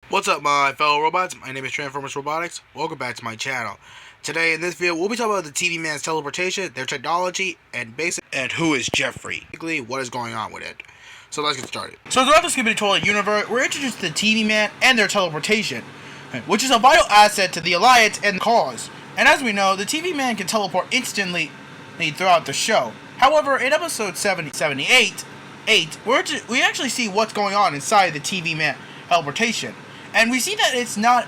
What's up, my fellow robots? My name is Transformers Robotics. Welcome back to my channel. Today in this video, we'll be talking about the TV Man's teleportation, their technology, and who is Jeffrey. Basically, what is going on with it. So let's get started. So throughout the Skippity Toilet universe, we're introduced to the TV Man and their teleportation, which is a vital asset to the Alliance and the cause. And as we know, the TV Man can teleport instantly throughout the show. However, in episode 78, we actually see what's going on inside the TV Man teleportation. And we see that it's not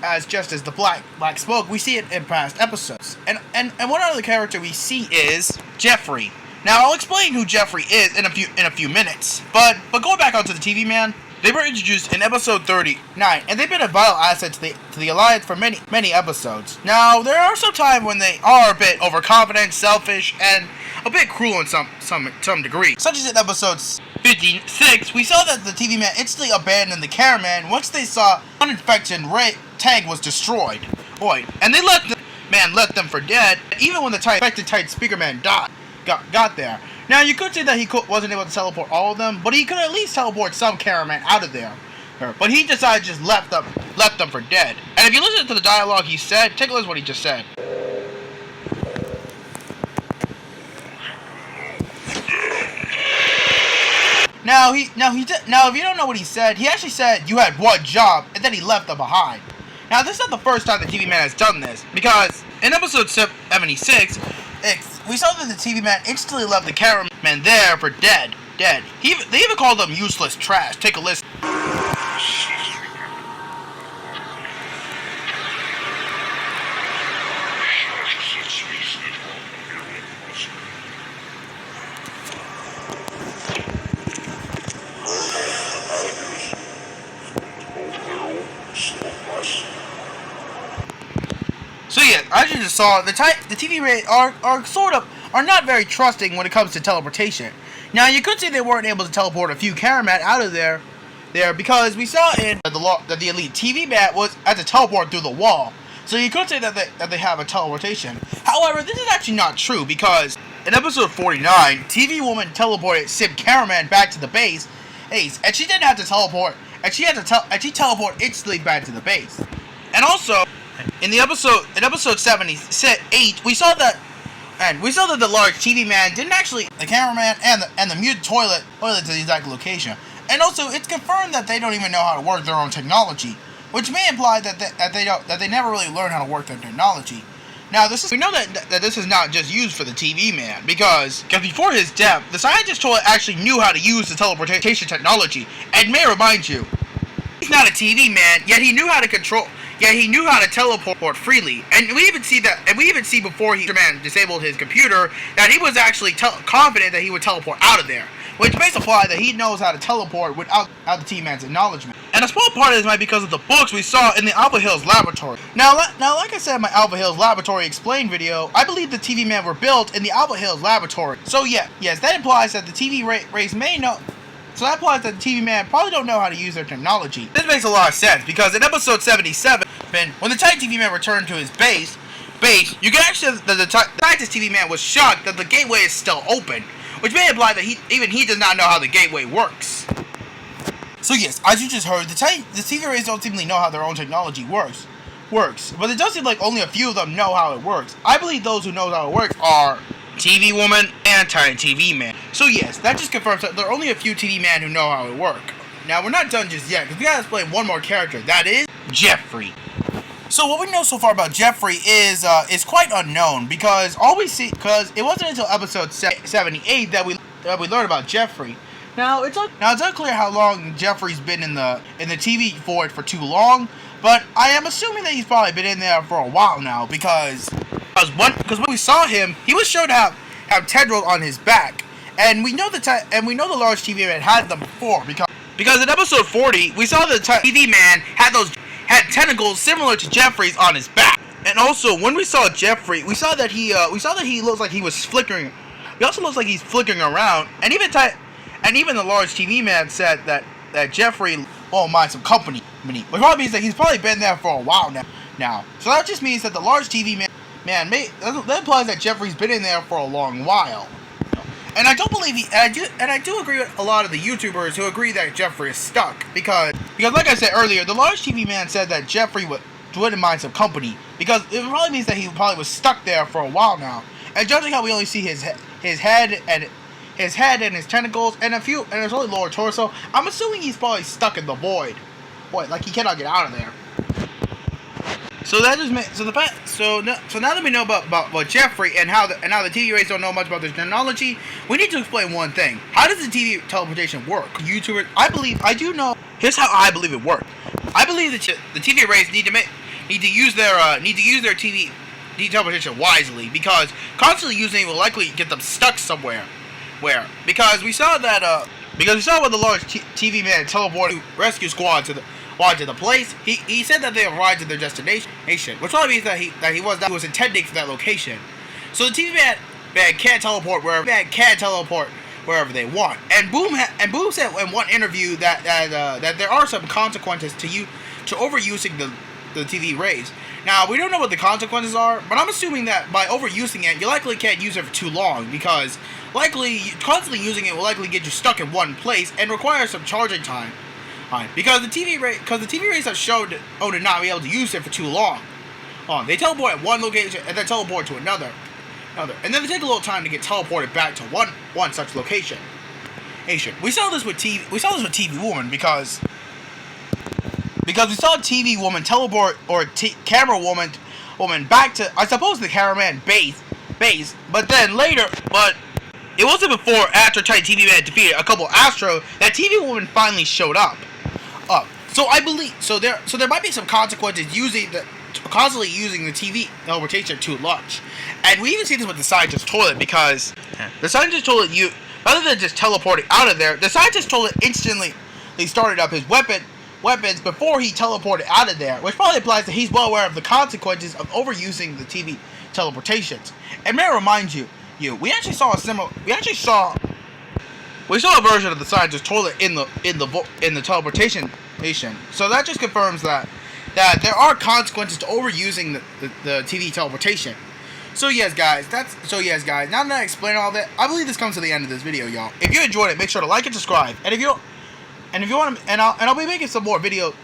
as just as the black smoke. We see it in past episodes. And one other character we see is Jeffrey. Now I'll explain who Jeffrey is in a few minutes. But going back onto the TV Man, they were introduced in episode 39, and they've been a vital asset to the Alliance for many episodes. Now there are some times when they are a bit overconfident, selfish, and a bit cruel in some degree. Such as in episode 56, we saw that the TV Man instantly abandoned the cameraman once they saw an infection tank was destroyed. And they left them for dead, even when the infected Titan Speaker Man got there. Now you could say that he wasn't able to teleport all of them, but he could at least teleport some cameraman out of there. But he decided to just left them for dead. And if you listen to the dialogue he said, take a listen to what he just said. Now, if you don't know what he said, he actually said you had one job, and then he left them behind. Now, this is not the first time the TV Man has done this, because in episode 76, we saw that the TV Man instantly left the cameraman there for dead. They even called them useless trash. Take a listen. So yeah, as you just saw, the TV Rays are not very trusting when it comes to teleportation. Now you could say they weren't able to teleport a few cameramen out of there because we saw that the elite TV Man had to teleport through the wall. So you could say that they have a teleportation. However, this is actually not true because in episode 49, TV Woman teleported Sim Cameraman back to the base, and she didn't have to teleport, and she teleported instantly back to the base. And also, in episode 78, we saw that the large TV Man didn't actually the cameraman and the mutant toilet to the exact location. And also, it's confirmed that they don't even know how to work their own technology, which may imply that they never really learned how to work their technology. Now, we know that this is not just used for the TV Man because before his death, the scientist toilet actually knew how to use the teleportation technology. And may remind you, he's not a TV Man, yet he knew how to teleport freely. And we even see before Man disabled his computer that he was actually confident that he would teleport out of there, which may imply that he knows how to teleport without the TV Man's acknowledgement. And a small part of this might be because of the books we saw in the Alpha Hills laboratory. Now, like I said in my Alpha Hills laboratory explained video, I believe the TV Man were built in the Alpha Hills laboratory. So yes, that implies that the TV Rays may know. So that implies that the TV Man probably don't know how to use their technology. This makes a lot of sense because in episode 77, when the Titan TV Man returned to his base, you can actually the Titan TV Man was shocked that the gateway is still open, which may imply that he does not know how the gateway works. So yes, as you just heard, the TV Rays don't seemingly know how their own technology works, but it does seem like only a few of them know how it works. I believe those who know how it works are TV Woman and Titan TV Man. So yes, that just confirms that there are only a few TV Man who know how it works. Now we're not done just yet, because we gotta explain one more character. That is Jeffrey. So what we know so far about Jeffrey is quite unknown because it wasn't until episode 78 that we learned about Jeffrey. Now it's unclear how long Jeffrey's been in the TV for too long, but I am assuming that he's probably been in there for a while now because when we saw him, he was shown to have tendrils on his back, and we know the large TV Man had them before because in episode 40 we saw the TV Man had tentacles similar to Jeffrey's on his back. And also when we saw Jeffrey, we saw that he looks like he was flickering. He also looks like he's flickering around, and even the large TV Man said that Jeffrey won't mind some company, which probably means that he's probably been there for a while now. So that just means that the large TV Man that implies that Jeffrey's been in there for a long while. And I don't believe I do agree with a lot of the YouTubers who agree that Jeffrey is stuck because Because like I said earlier, the large TV man said that Jeffrey wouldn't mind some company, because it probably means that he probably was stuck there for a while now. And judging how we only see his head and his tentacles and his only lower torso, I'm assuming he's probably stuck in the void. Boy, like he cannot get out of there. So that just makes so now that we know about Jeffrey and how the TV rays don't know much about this technology, we need to explain one thing. How does the TV teleportation work? YouTubers, I do know. Here's how I believe it works. I believe that the TV rays need to use their TV teleportation wisely, because constantly using it will likely get them stuck somewhere. Because we saw when the large TV man teleported rescue squad to the place, he said that they arrived at their destination, which probably means that he was intending for that location. So the TV man can't teleport wherever they want. And Boom said in one interview that there are some consequences to overusing the TV rays. Now, we don't know what the consequences are, but I'm assuming that by overusing it, you likely can't use it for too long, because constantly using it will likely get you stuck in one place and require some charging time. Because the TV rays have shown to not be able to use it for too long. They teleport at one location and then teleport to another, and then they take a little time to get teleported back to one such location. We saw this with TV Woman because we saw TV Woman teleport camera woman back to, I suppose, the cameraman base, but it wasn't after TV Man defeated a couple Astro that TV Woman finally showed up. So I believe there might be some consequences constantly using the TV teleportation too much. And we even see this with the scientist toilet, because the scientist toilet, rather than just teleporting out of there, the scientist toilet instantly started up his weapons before he teleported out of there, which probably implies that he's well aware of the consequences of overusing the TV teleportations. And may I remind you, we actually saw a version of the scientist toilet in the teleportation station. So that just confirms that there are consequences to overusing the TV teleportation. So yes, guys. Now that I explained all that, I believe this comes to the end of this video, y'all. If you enjoyed it, make sure to like and subscribe. And if you want to, I'll be making some more videos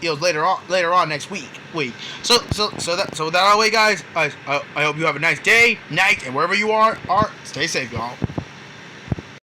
later on next week. So that way, guys. I hope you have a nice day, night, and wherever you are, stay safe, y'all.